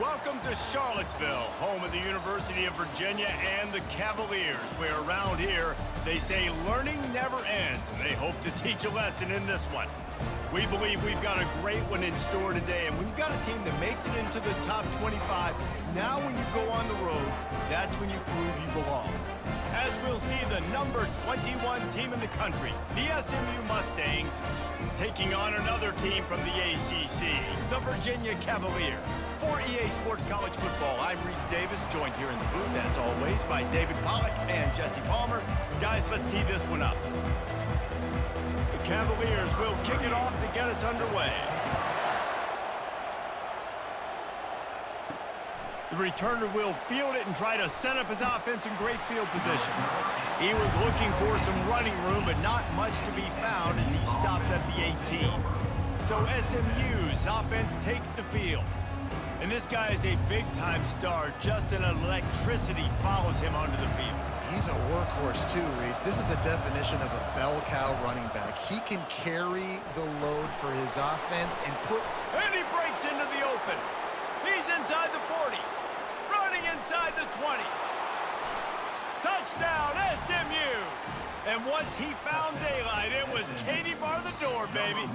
Welcome to Charlottesville, home of the University of Virginia and the Cavaliers, where around here they say learning never ends, and they hope to teach a lesson in this one. We believe we've got a great one in store today, and when you've got a team that makes it into the top 25, now when you go on the road, that's when you prove you belong. As we'll see the number 21 team in the country, the SMU Mustangs, taking on another team from the ACC, the Virginia Cavaliers. For EA Sports College Football, I'm Reese Davis, joined here in the booth, as always, by David Pollack and Jesse Palmer. Guys, let's tee this one up. The Cavaliers will kick it off to get us underway. The returner will field it and try to set up his offense in great field position. He was looking for some running room, but not much to be found as he stopped at the 18. So SMU's offense takes the field. And this guy is a big-time star. Just an electricity follows him onto the field. He's a workhorse too, Reese. This is a definition of a bell cow running back. He can carry the load for his offense and put... And he breaks into the open. He's inside the 40. Running inside the 20. Touchdown, SMU! And once he found daylight, it was Katie bar the door, baby.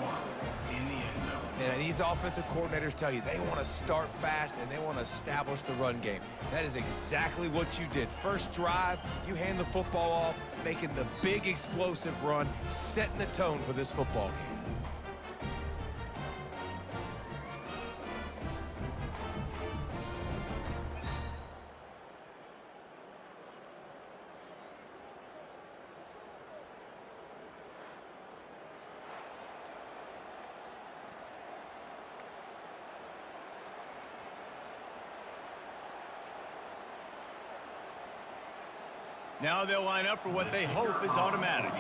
And these offensive coordinators tell you they want to start fast and they want to establish the run game. That is exactly what you did. First drive, you hand the football off, making the big explosive run, setting the tone for this football game. Now they'll line up for what they hope is automatic.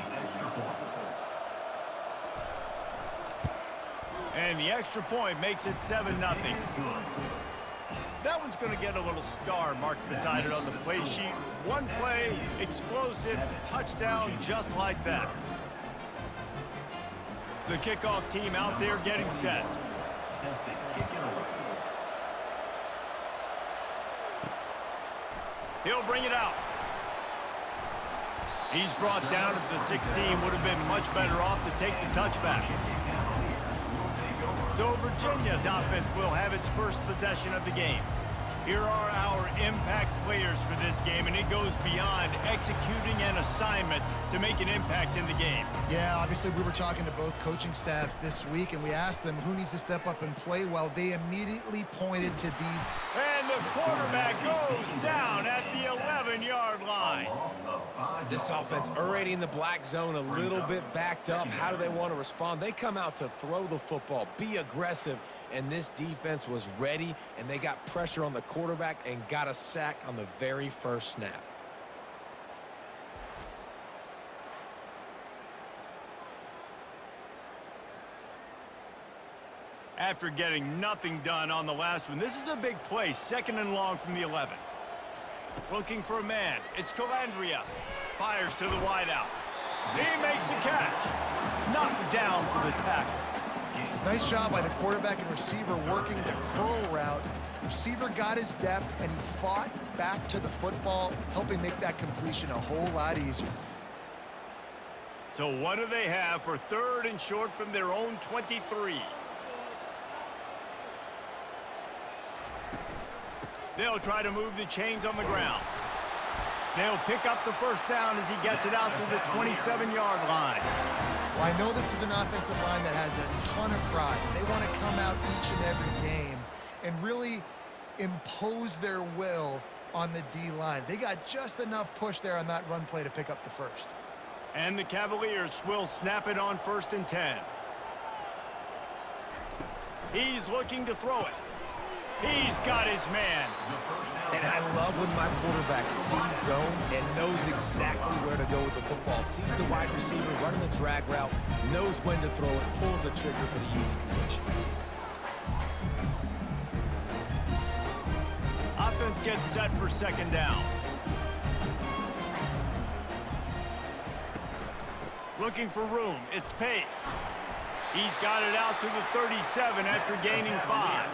And the extra point makes it 7-0. That one's going to get a little star marked beside it on the play sheet. One play, explosive, touchdown, just like that. The kickoff team out there getting set. He'll bring it out. He's brought down at the 16, would have been much better off to take the touchback. So Virginia's offense will have its first possession of the game. Here are our impact players for this game, and it goes beyond executing an assignment to make an impact in the game. Yeah, obviously we were talking to both coaching staffs this week, and we asked them who needs to step up and play well. They immediately pointed to these. And the quarterback goes down at the 11-yard line. This offense already in the black zone, a little bit backed up. How do they want to respond? They come out to throw the football, be aggressive, and this defense was ready, and they got pressure on the quarterback and got a sack on the very first snap. After getting nothing done on the last one, this is a big play, 2nd and long from the 11. Looking for a man. It's Calandria. Fires to the wideout. He makes the catch. Knocked down for the tackle. Nice job by the quarterback and receiver working the curl route. Receiver got his depth, and he fought back to the football, helping make that completion a whole lot easier. So what do they have for 3rd and short from their own 23? They'll try to move the chains on the ground. They'll pick up the first down as he gets it out to the 27-yard line. Well, I know this is an offensive line that has a ton of pride. They want to come out each and every game and really impose their will on the D-line. They got just enough push there on that run play to pick up the first. And the Cavaliers will snap it on 1st and 10. He's looking to throw it. He's got his man. And I love when my quarterback sees zone and knows exactly where to go with the football. Sees the wide receiver running the drag route, knows when to throw it, pulls the trigger for the easy completion. Offense gets set for 2nd down. Looking for room. It's Pace. He's got it out to the 37 after gaining 5.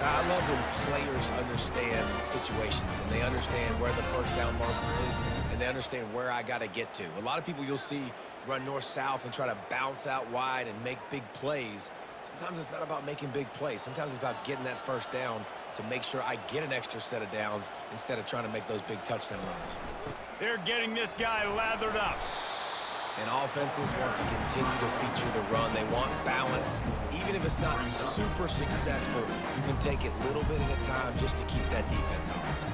I love when players understand situations and they understand where the first down marker is and they understand where I got to get to. A lot of people you'll see run north-south and try to bounce out wide and make big plays. Sometimes it's not about making big plays. Sometimes it's about getting that first down to make sure I get an extra set of downs instead of trying to make those big touchdown runs. They're getting this guy lathered up. And offenses want to continue to feature the run. They want balance. Even if it's not super successful, you can take it little bit at a time just to keep that defense honest.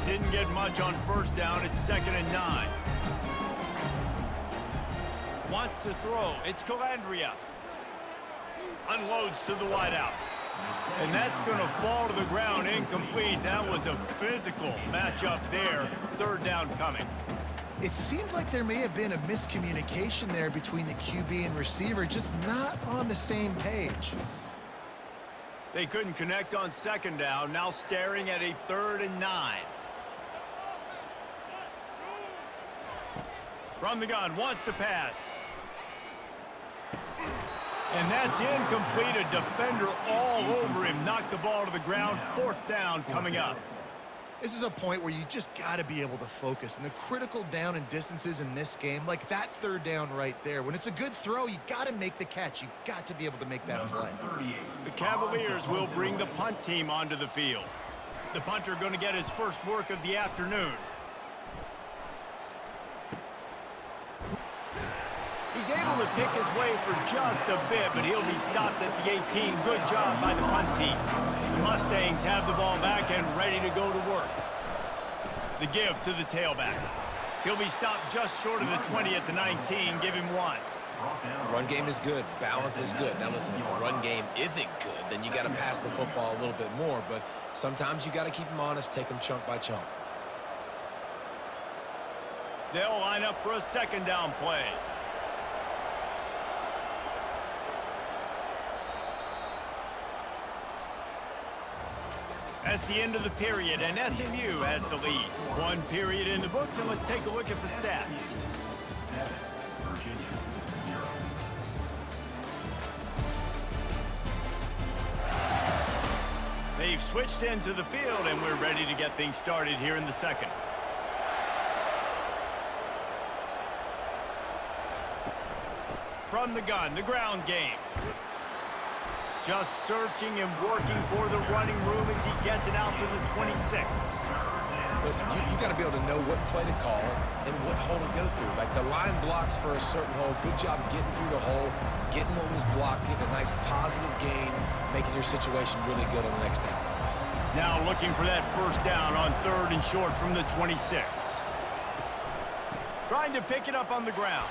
Didn't get much on first down. It's 2nd and 9. Wants to throw. It's Calandria. Unloads to the wideout. And that's going to fall to the ground incomplete. That was a physical matchup there. 3rd down coming. It seemed like there may have been a miscommunication there between the QB and receiver, just not on the same page. They couldn't connect on 2nd down. Now staring at a 3rd and 9. From the gun, wants to pass. And that's incomplete. A defender all over him. Knocked the ball to the ground. 4th down coming up. This is a point where you just got to be able to focus. And the critical down and distances in this game, like that 3rd down right there, when it's a good throw, you got to make the catch. You got to be able to make that play. The Cavaliers will bring the punt team onto the field. The punter going to get his first work of the afternoon. He's able to pick his way for just a bit, but he'll be stopped at the 18. Good job by the punt team. The Mustangs have the ball back and ready to go to work. The give to the tailback. He'll be stopped just short of the 20 at the 19. Give him 1. Run game is good. Balance is good. Now listen, if the run game isn't good, then you got to pass the football a little bit more. But sometimes you got to keep them honest, take them chunk by chunk. They'll line up for a 2nd down play. That's the end of the period, and SMU has the lead. 1 period in the books, and let's take a look at the stats. They've switched into the field, and we're ready to get things started here in the 2nd. From the gun, the ground game. Just searching and working for the running room as he gets it out to the 26. Listen, you got to be able to know what play to call and what hole to go through. Like the line blocks for a certain hole. Good job getting through the hole, getting what was blocked, getting a nice positive gain, making your situation really good on the next down. Now looking for that first down on 3rd and short from the 26. Trying to pick it up on the ground.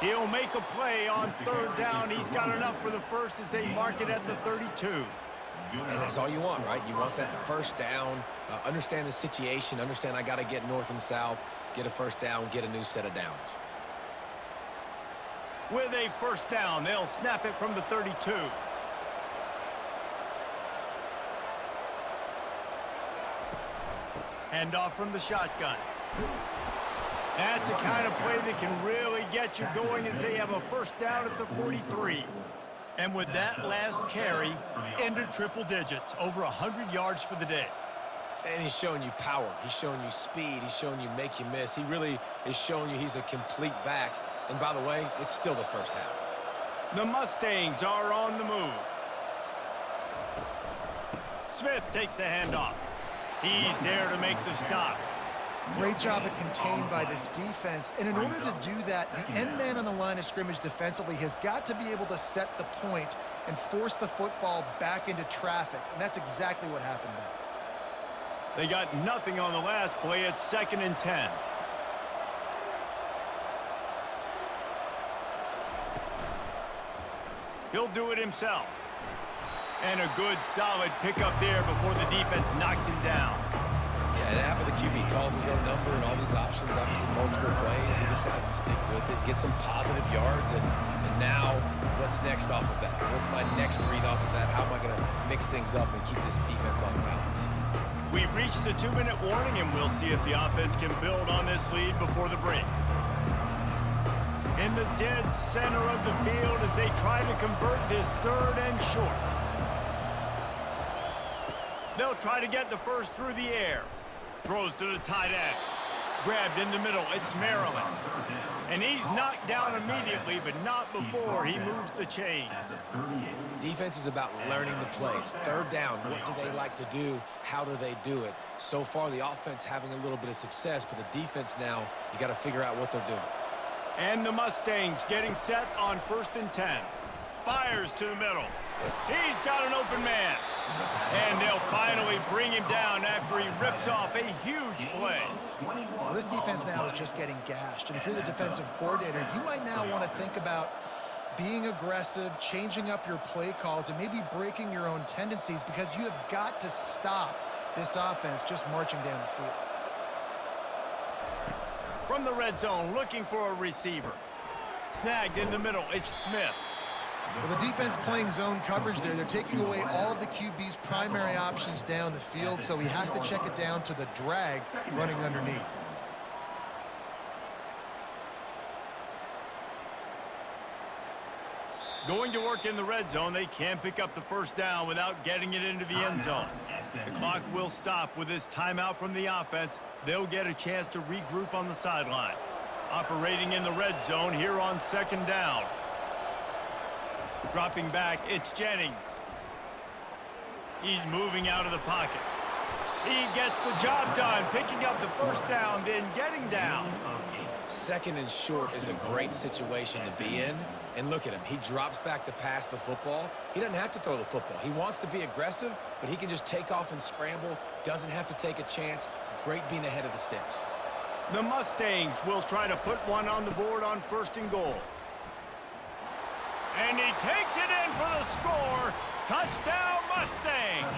He'll make a play on 3rd down. He's got enough for the first as they mark it at the 32. And that's all you want, right? You want that first down, understand the situation, understand I got to get north and south, get a first down, get a new set of downs. With a first down, they'll snap it from the 32. Hand off from the shotgun. That's a kind of play that can really get you going as they have a first down at the 43. And with that last carry, into triple digits, over 100 yards for the day. And he's showing you power. He's showing you speed. He's showing you make you miss. He really is showing you he's a complete back. And by the way, it's still the first half. The Mustangs are on the move. Smith takes the handoff. He's there to make the stop. Great job of contained by this defense. And in order to do that, the end man on the line of scrimmage defensively has got to be able to set the point and force the football back into traffic. And that's exactly what happened there. They got nothing on the last play. It's 2nd and 10. He'll do it himself. And a good, solid pickup there before the defense knocks him down. Yeah, it happened. The QB calls his own number and all these options, obviously multiple plays. He decides to stick with it, get some positive yards, and now what's next off of that? What's my next read off of that? How am I going to mix things up and keep this defense on balance? We've reached the 2-minute warning, and we'll see if the offense can build on this lead before the break. in the dead center of the field as they try to convert this 3rd and short. They'll try to get the first through the air. Throws to the tight end. Grabbed in the middle. It's Maryland. And he's knocked down immediately, but not before he moves the chains. Defense is about learning the plays. 3rd down, what do they like to do? How do they do it? So far, the offense having a little bit of success, but the defense now, you got to figure out what they're doing. And the Mustangs getting set on 1st and 10. Fires to the middle. He's got an open man. And they'll finally bring him down after he rips off a huge play. Well, this defense now is just getting gashed. And if you're the defensive coordinator, you might now want to think about being aggressive, changing up your play calls, and maybe breaking your own tendencies, because you have got to stop this offense just marching down the field. From the red zone, looking for a receiver. Snagged in the middle, it's Smith. Well, the defense playing zone coverage there. They're taking away all of the QB's primary options down the field, so he has to check it down to the drag running underneath. Going to work in the red zone, they can pick up the 1st down without getting it into the end zone. The clock will stop with this timeout from the offense. They'll get a chance to regroup on the sideline. Operating in the red zone here on 2nd down. Dropping back, it's Jennings. He's moving out of the pocket. He gets the job done, picking up the 1st down, then getting down. 2nd and short is a great situation to be in. And look at him. He drops back to pass the football. He doesn't have to throw the football. He wants to be aggressive, but he can just take off and scramble. Doesn't have to take a chance. Great being ahead of the sticks. The Mustangs will try to put one on the board on 1st and goal. And he takes it in for the score. Touchdown, Mustangs.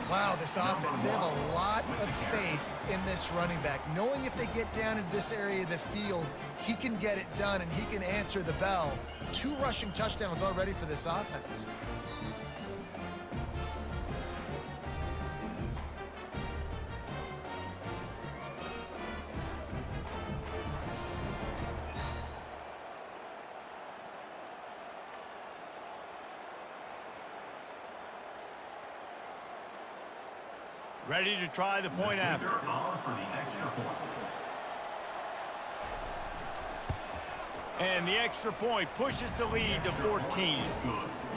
Wow, this offense, they have a lot of faith in this running back, knowing if they get down into this area of the field, he can get it done and he can answer the bell. 2 rushing touchdowns already for this offense. Ready to try the point after. And the extra point pushes the lead to 14.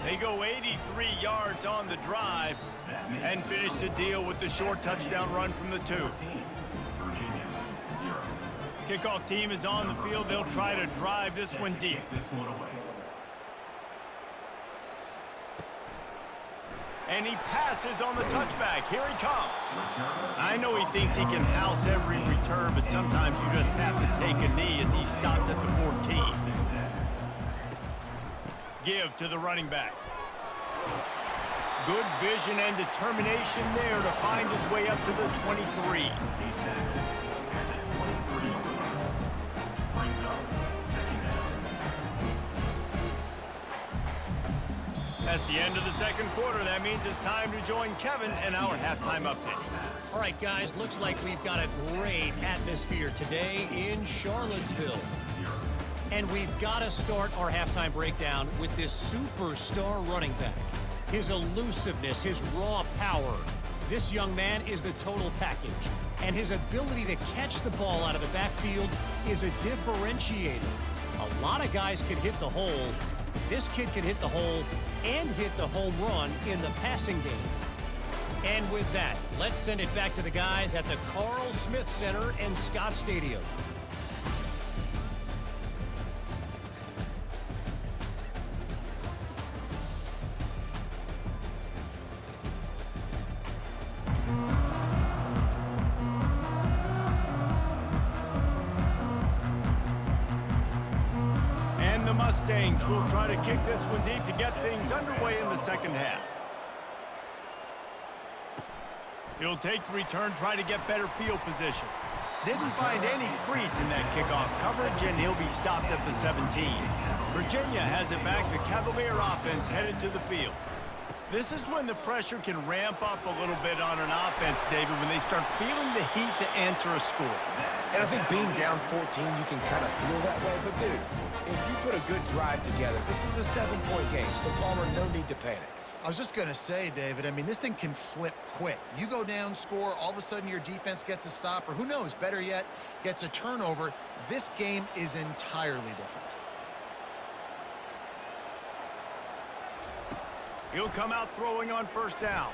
They go 83 yards on the drive and finish the deal with the short touchdown run from the 2. Kickoff team is on the field. They'll try to drive this one deep. And he passes on the touchback. Here he comes. I know he thinks he can house every return, but sometimes you just have to take a knee as he stopped at the 14. Give to the running back. Good vision and determination there to find his way up to the 23. That's the end of the 2nd quarter. That means it's time to join Kevin in our halftime update. All right, guys, looks like we've got a great atmosphere today in Charlottesville. And we've got to start our halftime breakdown with this superstar running back. His elusiveness, his raw power. This young man is the total package. And his ability to catch the ball out of the backfield is a differentiator. A lot of guys can hit the hole. This kid can hit the hole and hit the home run in the passing game. And with that, let's send it back to the guys at the Carl Smith Center in Scott Stadium. Mustangs will try to kick this one deep to get things underway in the 2nd half. He'll take the return, try to get better field position. Didn't find any crease in that kickoff coverage, and he'll be stopped at the 17. Virginia has it back. The Cavalier offense headed to the field. This is when the pressure can ramp up a little bit on an offense, David, when they start feeling the heat to answer a score. And I think being down 14, you can kind of feel that way. But, dude, if you put a good drive together, this is a 7-point game. So, Palmer, no need to panic. I was just going to say, David, I mean, this thing can flip quick. You go down, score, all of a sudden your defense gets a stop, or who knows, better yet, gets a turnover. This game is entirely different. He'll come out throwing on first down.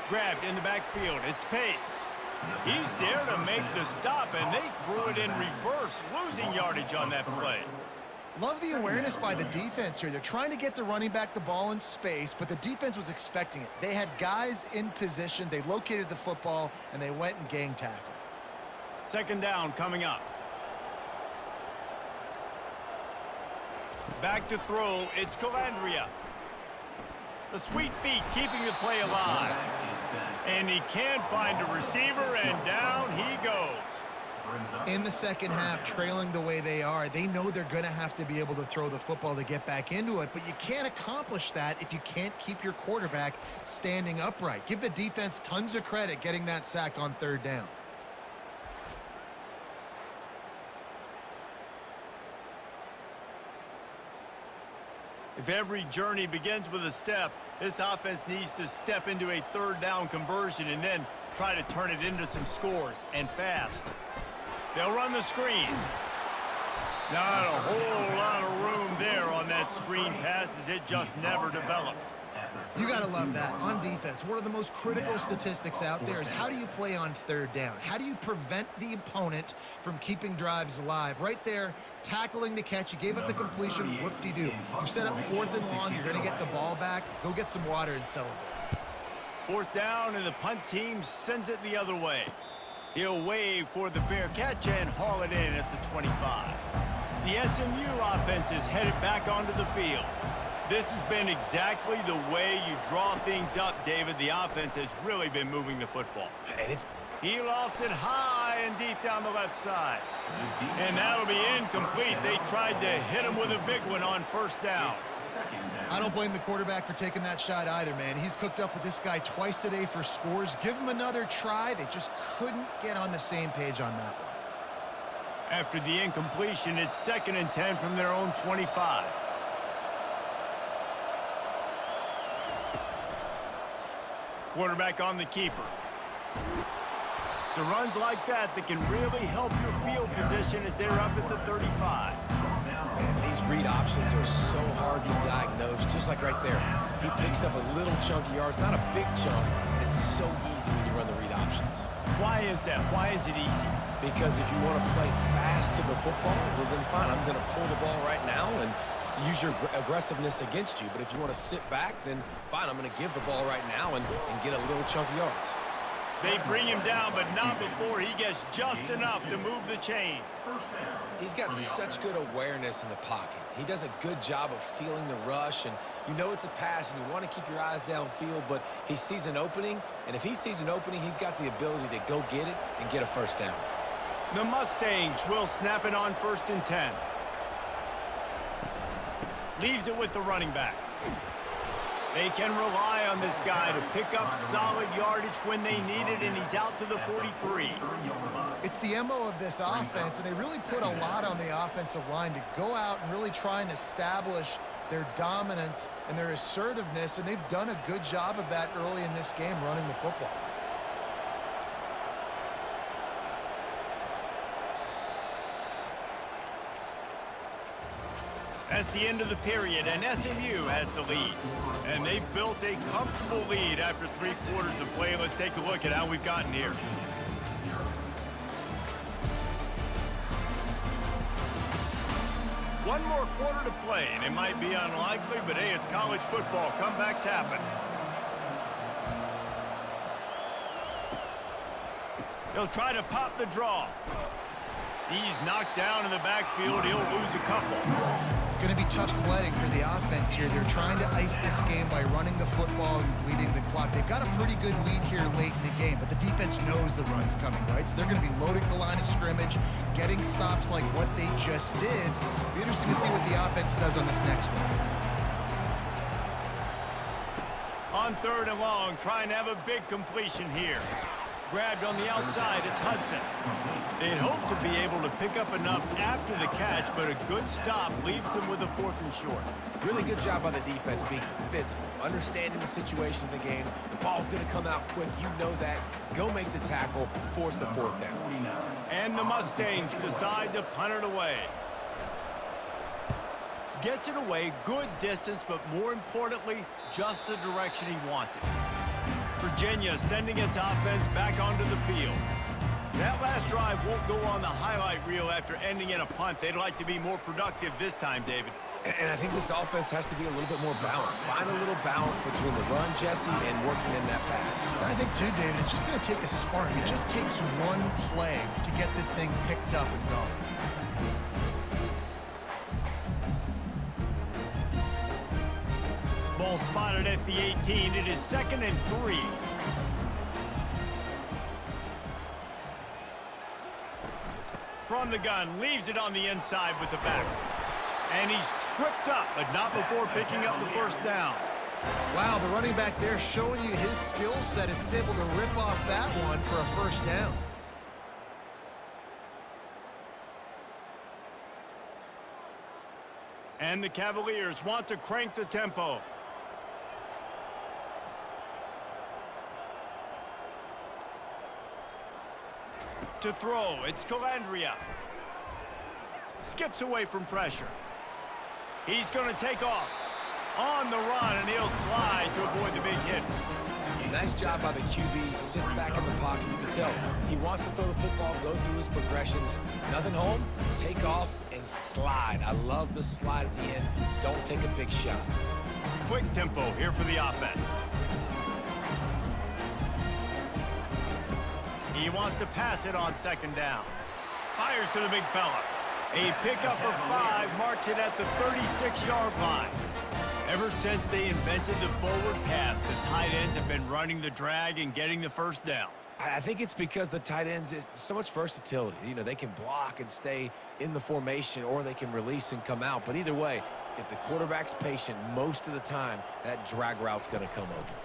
Grabbed in the backfield. It's Pace. He's there to make the stop, and they threw it in reverse, losing yardage on that play. Love the awareness by the defense here. They're trying to get the running back the ball in space, but the defense was expecting it. They had guys in position. They located the football, and they went and gang tackled. Second down coming up. Back to throw. It's Calandria. The sweet feet keeping the play alive. And he can't find a receiver, and down he goes. In the second half, trailing the way they are, they know they're going to have to be able to throw the football to get back into it, but you can't accomplish that if you can't keep your quarterback standing upright. Give the defense tons of credit getting that sack on third down. If every journey begins with a step, this offense needs to step into a third down conversion and then try to turn it into some scores, and fast. They'll run the screen. Not a whole lot of room there on that screen pass, as it just never developed. You got to love that. On defense, one of the most critical statistics out there is how do you play on third down? How do you prevent the opponent from keeping drives alive? Right there, tackling the catch. You gave up the completion. Whoop-de-doo. You set up fourth and long. You're going to get the ball back. Go get some water and celebrate. Fourth down, and the punt team sends it the other way. He'll wave for the fair catch and haul it in at the 25. The SMU offense is headed back onto the field. This has been exactly the way you draw things up, David. The offense has really been moving the football. And he lofts it high and deep down the left side. And that'll be incomplete. They tried to hit him with a big one on first down. I don't blame the quarterback for taking that shot either, man. He's cooked up with this guy twice today for scores. Give him another try. They just couldn't get on the same page on that one. After the incompletion, it's 2nd and 10 from their own 25. Quarterback on the keeper. So runs like that can really help your field position as they're up at the 35. Man, these read options are so hard to diagnose, just like right there. He picks up a little chunk of yards, not a big chunk, but it's so easy when you run the read options. Why is that? Why is it easy? Because if you want to play fast to the football, well then fine, I'm going to pull the ball right now and to use your aggressiveness against you. But if you want to sit back, then fine, I'm going to give the ball right now and get a little chunk of yards. They bring him down, but not before he gets just enough to move the chains. He's got such good awareness in the pocket. He does a good job of feeling the rush, and you know it's a pass, and you want to keep your eyes downfield, but he sees an opening, and if he sees an opening, he's got the ability to go get it and get a first down. The Mustangs will snap it on 1st and 10. Leaves it with the running back. They can rely on this guy to pick up solid yardage when they need it, and he's out to the 43. It's the MO of this offense, and they really put a lot on the offensive line to go out and really try and establish their dominance and their assertiveness, and they've done a good job of that early in this game running the football. That's the end of the period, and SMU has the lead. And they've built a comfortable lead after 3 quarters of play. Let's take a look at how we've gotten here. One more quarter to play, and it might be unlikely, but hey, it's college football. Comebacks happen. He'll try to pop the draw. He's knocked down in the backfield. He'll lose a couple. It's going to be tough sledding for the offense here. They're trying to ice this game by running the football and bleeding the clock. They've got a pretty good lead here late in the game, but the defense knows the run's coming, right? So they're going to be loading the line of scrimmage, getting stops like what they just did. It'll be interesting to see what the offense does on this next one. On 3rd and long, trying to have a big completion here. Grabbed on the outside, it's Hudson. They'd hope to be able to pick up enough after the catch, but a good stop leaves them with a 4th and short. Really good job by the defense being physical, understanding the situation in the game. The ball's going to come out quick. You know that. Go make the tackle, force the 4th down. And the Mustangs decide to punt it away. Gets it away, good distance, but more importantly, just the direction he wanted. Virginia sending its offense back onto the field. That last drive won't go on the highlight reel after ending in a punt. They'd like to be more productive this time, David. And I think this offense has to be a little bit more balanced. Find a little balance between the run, Jesse, and working in that pass. And I think, too, David, it's just going to take a spark. It just takes one play to get this thing picked up and going. Ball spotted at the 18. It is 2nd and 3. From the gun, leaves it on the inside with the back. And he's tripped up, but not before picking up the 1st down. Wow, the running back there showing you his skill set as he's able to rip off that one for a 1st down. And the Cavaliers want to crank the tempo. To throw, it's Calandria. Skips away from pressure. He's going to take off. On the run, and he'll slide to avoid the big hit. Nice job by the QB, sitting back in the pocket. You can tell he wants to throw the football, go through his progressions. Nothing home, take off, and slide. I love the slide at the end. Don't take a big shot. Quick tempo here for the offense. He wants to pass it on 2nd down. Fires to the big fella. A pickup of 5 marks it at the 36-yard line. Ever since they invented the forward pass, the tight ends have been running the drag and getting the 1st down. I think it's because the tight ends is so much versatility. You know, they can block and stay in the formation, or they can release and come out. But either way, if the quarterback's patient, most of the time, that drag route's going to come open.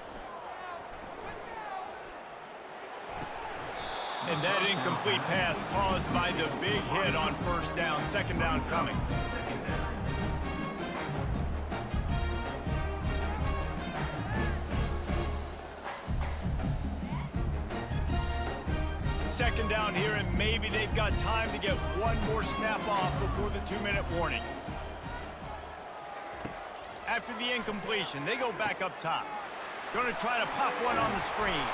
And that incomplete pass caused by the big hit on 1st down, 2nd down coming. Second down here, and maybe they've got time to get one more snap off before the 2-minute warning. After the incompletion, they go back up top. Going to try to pop one on the screen.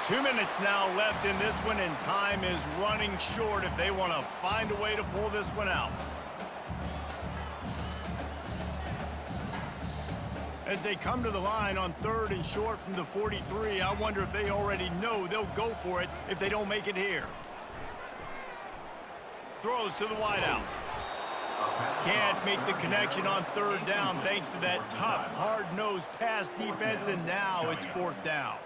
2 minutes now left in this one, and time is running short if they want to find a way to pull this one out. As they come to the line on 3rd and short from the 43, I wonder if they already know they'll go for it if they don't make it here. Throws to the wideout. Can't make the connection on 3rd down thanks to that tough, hard-nosed pass defense, and now it's 4th down.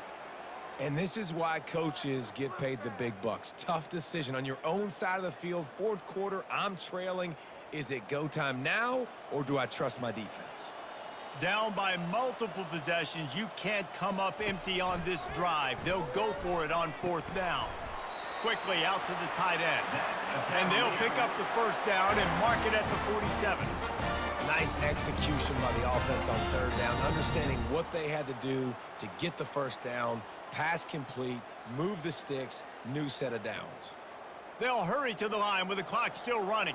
And this is why coaches get paid the big bucks. Tough decision on your own side of the field. 4th quarter, I'm trailing. Is it go time now, or do I trust my defense? Down by multiple possessions, you can't come up empty on this drive. They'll go for it on 4th down. Quickly out to the tight end. And they'll pick up the 1st down and mark it at the 47. Nice execution by the offense on 3rd down, understanding what they had to do to get the 1st down, pass complete, move the sticks, new set of downs. They'll hurry to the line with the clock still running.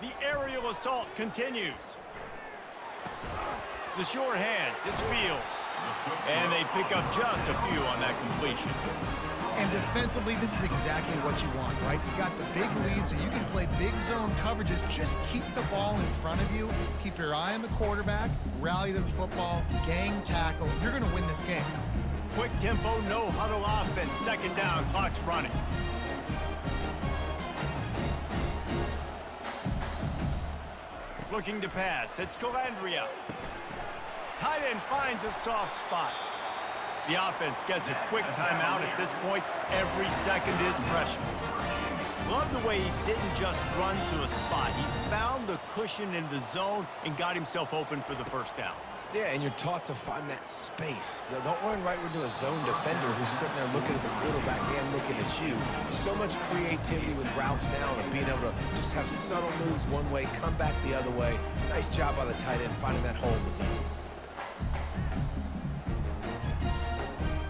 The aerial assault continues. The short hands, it's Fields. And they pick up just a few on that completion. And defensively, this is exactly what you want, right? You got the big lead, so you can play big zone coverages. Just keep the ball in front of you. Keep your eye on the quarterback. Rally to the football. Gang tackle. You're going to win this game. Quick tempo, no huddle offense. 2nd down, clock's running. Looking to pass. It's Calandria. Tight end finds a soft spot. The offense gets a quick timeout at this point. Every second is precious. Love the way he didn't just run to a spot. He found the cushion in the zone and got himself open for the first down. Yeah, and you're taught to find that space. Don't run right into a zone defender who's sitting there looking at the quarterback and looking at you. So much creativity with routes now and being able to just have subtle moves one way, come back the other way. Nice job by the tight end finding that hole in the zone.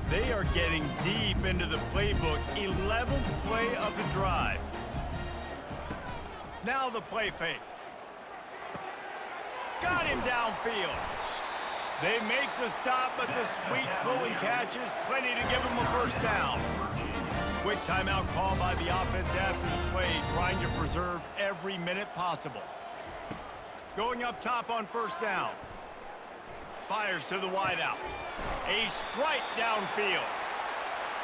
They are getting deep into the playbook. 11th play of the drive. Now the play fake. Got him downfield. They make the stop, but the sweet throwing catch is plenty to give them a first down. Quick timeout call by the offense after the play, trying to preserve every minute possible. Going up top on first down. Fires to the wideout. A strike downfield.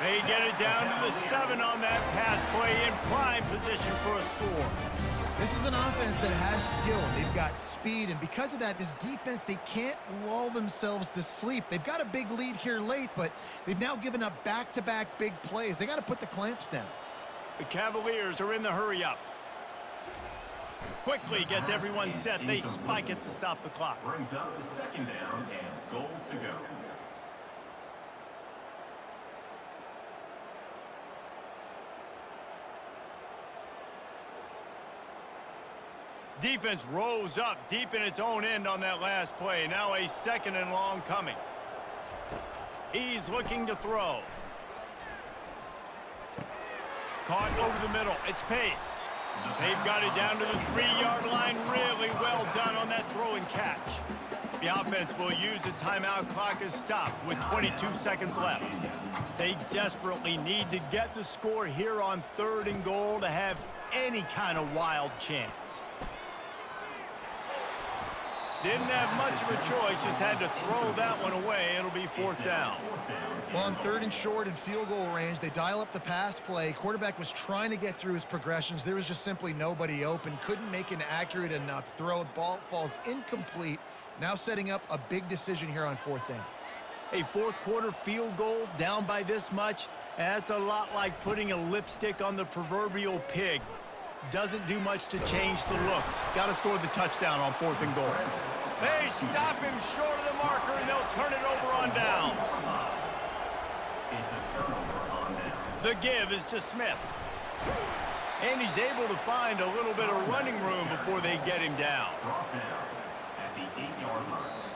They get it down to the 7 on that pass play in prime position for a score. This is an offense that has skill. They've got speed, and because of that, this defense, they can't lull themselves to sleep. They've got a big lead here late, but they've now given up back-to-back big plays. They got to put the clamps down. The Cavaliers are in the hurry-up. Quickly gets everyone set. They spike it to stop the clock. Brings up the second down and goal to go. Defense rose up deep in its own end on that last play. Now a 2nd and long coming. He's looking to throw. Caught over the middle. It's Pace. They've got it down to the 3-yard line. Really well done on that throw and catch. The offense will use the timeout clock as stopped with 22 seconds left. They desperately need to get the score here on 3rd and goal to have any kind of wild chance. Didn't have much of a choice, just had to throw that one away. It'll be 4th down. Well, on 3rd and short and field goal range, they dial up the pass play. Quarterback was trying to get through his progressions. There was just simply nobody open. Couldn't make an accurate enough throw. Ball falls incomplete. Now setting up a big decision here on 4th down. A 4th quarter field goal down by this much, that's a lot like putting a lipstick on the proverbial pig. Doesn't do much to change the looks. Got to score the touchdown on 4th and goal. They stop him short of the marker, and they'll turn it over on downs. It's a turnover on downs. The give is to Smith. And he's able to find a little bit of running room before they get him down. Brought down at the 8-yard line.